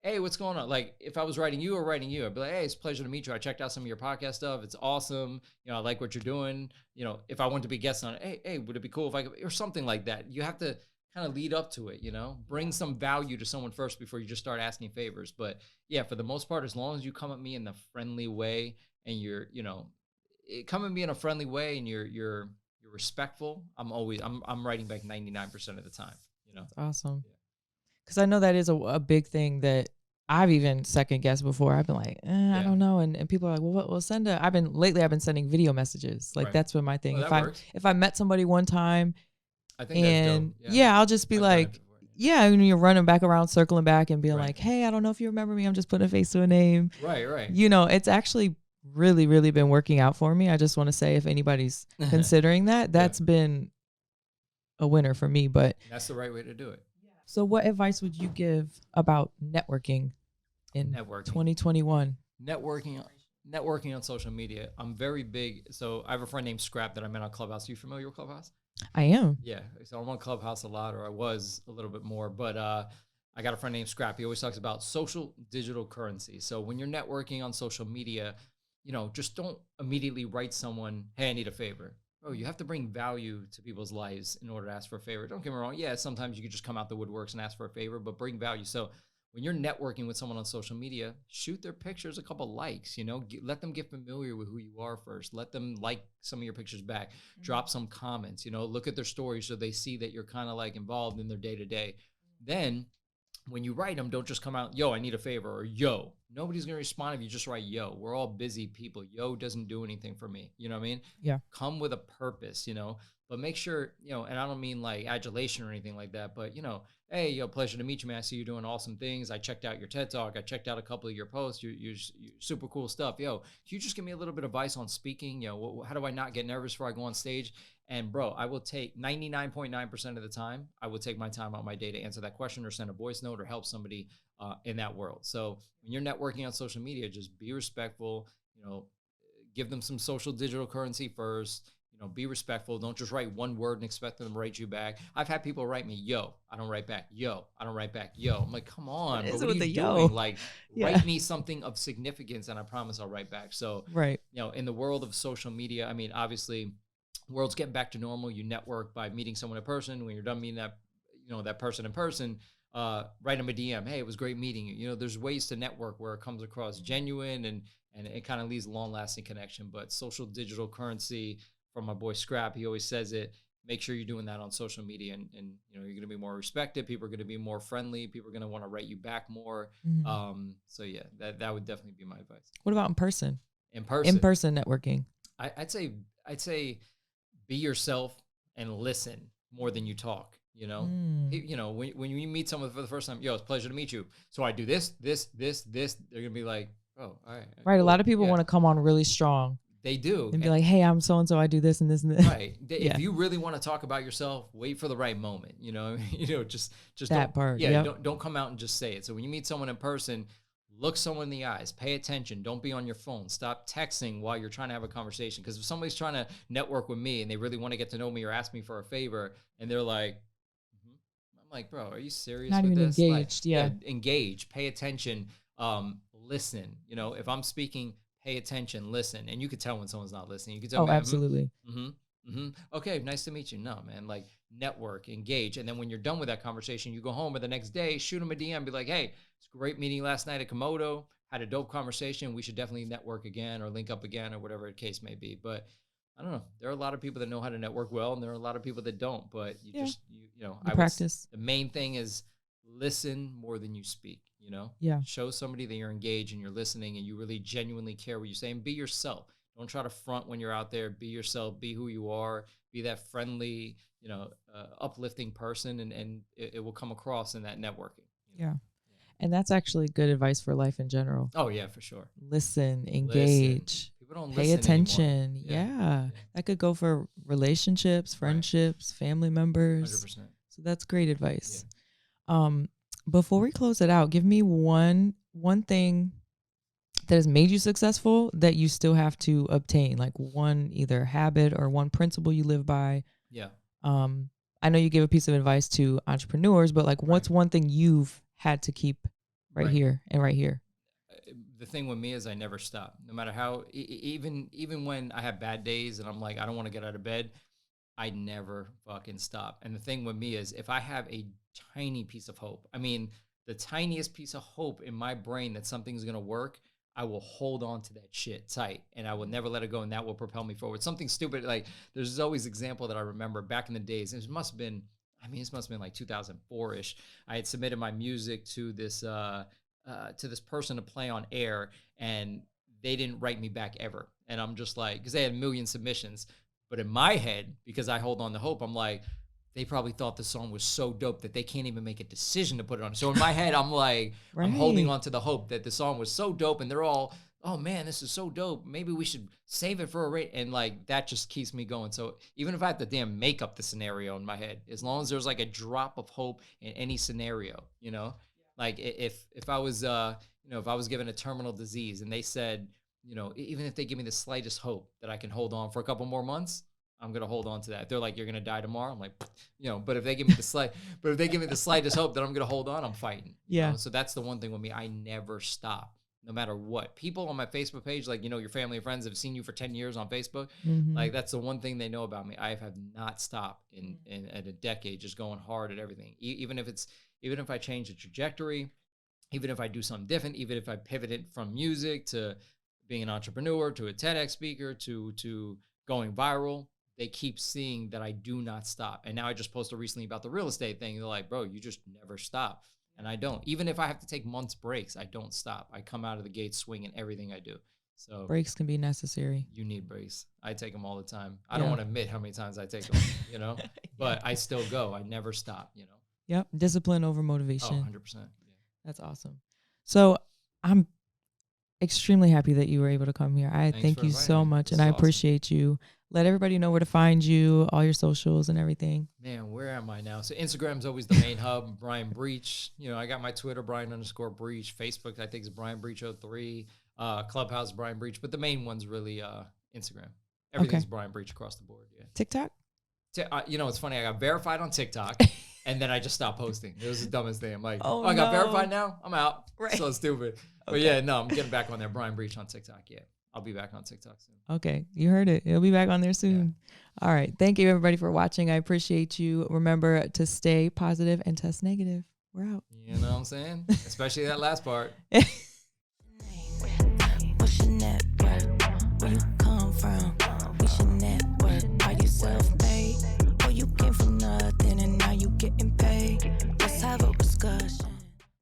hey, what's going on? Like, if I was writing you, I'd be like, hey, it's a pleasure to meet you. I checked out some of your podcast stuff. It's awesome. I like what you're doing. If I want to be guest on it, hey, would it be cool if I could, or something like that? You have to kind of lead up to it, bring some value to someone first before you just start asking favors. But yeah, for the most part, as long as you come at me in the friendly way and you're, come at me in a friendly way and you're respectful, I'm writing back 99% of the time, That's awesome. Because I know that is a big thing that I've even second guessed before. I've been like, I don't know. And people are like, well, we'll send I've been sending video messages. Like that's been my thing. Well, if I met somebody one time I think and that's dope. I'll just be like, and you're running back around, circling back and being like, hey, I don't know if you remember me. I'm just putting a face to a name. Right. It's actually really, really been working out for me. I just want to say if anybody's considering that's been a winner for me. But that's the right way to do it. So what advice would you give about networking in 2021? Networking on social media. I'm very big. So I have a friend named Scrap that I met on Clubhouse. Are you familiar with Clubhouse? I am. Yeah. So I'm on Clubhouse a lot, or I was a little bit more. But I got a friend named Scrap. He always talks about social digital currency. So when you're networking on social media, just don't immediately write someone, hey, I need a favor. Oh, you have to bring value to people's lives in order to ask for a favor. Don't get me wrong. Yeah, sometimes you could just come out the woodworks and ask for a favor, but bring value. So when you're networking with someone on social media, shoot their pictures a couple likes, let them get familiar with who you are first. Let them like some of your pictures back, drop some comments, look at their stories so they see that you're kind of like involved in their day to day. Then when you write them, don't just come out, yo, I need a favor, or yo. Nobody's going to respond if you just write yo. We're all busy people. Yo doesn't do anything for me. You know what I mean? Yeah. Come with a purpose, but make sure, and I don't mean like adulation or anything like that, but, hey, yo, pleasure to meet you, man. I see you're doing awesome things. I checked out your TED Talk. I checked out a couple of your posts. You're super cool stuff. Yo, can you just give me a little bit of advice on speaking? How do I not get nervous before I go on stage? And bro, I will take 99.9% of the time, I will take my time out my day to answer that question or send a voice note or help somebody in that world. So when you're networking on social media, just be respectful, give them some social digital currency first, be respectful. Don't just write one word and expect them to write you back. I've had people write me, yo, I don't write back. Yo, I don't write back. Yo, I'm like, come on, what are you doing? Like, write me something of significance and I promise I'll write back. So, in the world of social media, I mean, obviously, world's getting back to normal. You network by meeting someone in person. When you're done meeting that, that person in person, write them a DM. Hey, it was great meeting you. You know, there's ways to network where it comes across genuine and it kind of leaves a long lasting connection. But social digital currency, from my boy Scrap, he always says it. Make sure you're doing that on social media, and you know, you're going to be more respected. People are going to be more friendly. People are going to want to write you back more. So yeah, that would definitely be my advice. What about in person? In person, networking. I'd say be yourself and listen more than you talk. You know, you know, when you meet someone for the first time, yo, it's a pleasure to meet you. So I do this. They're gonna be like, oh, all right. Right. Cool. A lot of people want to come on really strong. They do. And be like, hey, I'm so-and-so, I do this and this and this. Right. If you really want to talk about yourself, wait for the right moment, you know, just that part. Yeah. Don't come out and just say it. So when you meet someone in person, look someone in the eyes, pay attention. Don't be on your phone. Stop texting while you're trying to have a conversation. Because if somebody's trying to network with me and they really want to get to know me or ask me for a favor and they're like, I'm like, bro, are you serious? Not with even this? engaged. Like, engage, pay attention, listen. You know, if I'm speaking, pay attention, listen. And you could tell when someone's not listening. You could tell. Oh, absolutely. Okay, nice to meet you. No, man, like network, engage. And then when you're done with that conversation, you go home or the next day, shoot them a DM, be like, hey, it's a great meeting last night at Komodo. Had a dope conversation. We should definitely network again or link up again or whatever the case may be. But I don't know. There are a lot of people that know how to network well, and there are a lot of people that don't. But you know, I practice. The main thing is listen more than you speak. You know, show somebody that you're engaged and you're listening and you really genuinely care what you say, and be yourself. Don't try to front when you're out there. Be yourself. Be who you are. Be that friendly, you know, uplifting person, and it will come across in that networking. You know? Yeah. And that's actually good advice for life in general. Oh yeah, for sure. Listen, engage. People don't pay attention. Yeah. That could go for relationships, friendships, family members. 100%. So that's great advice. Before we close it out, give me one thing that has made you successful that you still have to obtain, like one either habit or one principle you live by. Yeah. I know you gave a piece of advice to entrepreneurs, but like what's one thing you've had to keep right here and right here? The thing with me is I never stop. No matter how, even when I have bad days and I'm like, I don't want to get out of bed, I never fucking stop. And the thing with me is if I have a tiny piece of hope, I mean, the tiniest piece of hope in my brain that something's going to work, I will hold on to that shit tight and I will never let it go. And that will propel me forward. Something stupid. Like there's always example that I remember back in the days. This must have been like 2004-ish. I had submitted my music to this person to play on air, and they didn't write me back ever. And I'm just like, because they had a million submissions. But in my head, because I hold on to hope, I'm like, they probably thought the song was so dope that they can't even make a decision to put it on. So in my head, I'm like, I'm holding on to the hope that the song was so dope, and they're all, oh man, this is so dope. Maybe we should save it for a rate. And like, that just keeps me going. So even if I have to damn make up the scenario in my head, as long as there's like a drop of hope in any scenario, you know, like if I was, if I was given a terminal disease and they said, you know, even if they give me the slightest hope that I can hold on for a couple more months, I'm going to hold on to that. If they're like, you're going to die tomorrow, I'm like, you know, but if they give me the slightest hope that I'm going to hold on, I'm fighting. Yeah. You know? So that's the one thing with me. I never stop. No matter what. People on my Facebook page, like, you know, your family and friends have seen you for 10 years on Facebook. Like, that's the one thing they know about me. I have not stopped in a decade, just going hard at everything. Even if I change the trajectory, even if I do something different, even if I pivoted from music to being an entrepreneur, to a TEDx speaker, to going viral, they keep seeing that I do not stop. And now I just posted recently about the real estate thing. They're like, bro, you just never stop. And I don't. Even if I have to take months breaks, I don't stop. I come out of the gate swinging everything I do. So breaks can be necessary. You need breaks. I take them all the time. I don't want to admit how many times I take them, you know, but I still go. I never stop, you know. Yep. Discipline over motivation. Oh, 100%. Yeah. That's awesome. So I'm extremely happy that you were able to come here. I thank you so much. And I appreciate you. Let everybody know where to find you, all your socials and everything. Man, where am I now? So Instagram's always the main hub, Brian Breach. You know, I got my Twitter, Brian_Breach. Facebook, I think, is Brian Breach03. Clubhouse, Brian Breach. But the main one's really Instagram. Everything's Brian Breach across the board. Yeah. TikTok? You know, it's funny. I got verified on TikTok, and then I just stopped posting. It was the dumbest thing. I'm like, oh I got verified now? I'm out. Right. So stupid. But yeah, no, I'm getting back on there. Brian Breach on TikTok. Yeah. I'll be back on TikTok soon. Okay. You heard it. It'll be back on there soon. Yeah. All right. Thank you, everybody, for watching. I appreciate you. Remember to stay positive and test negative. We're out. You know what I'm saying? Especially that last part. What's your net worth? Where you come from? We should network. Are you self-made? Or you came from nothing and now you getting paid? Let's have a discussion.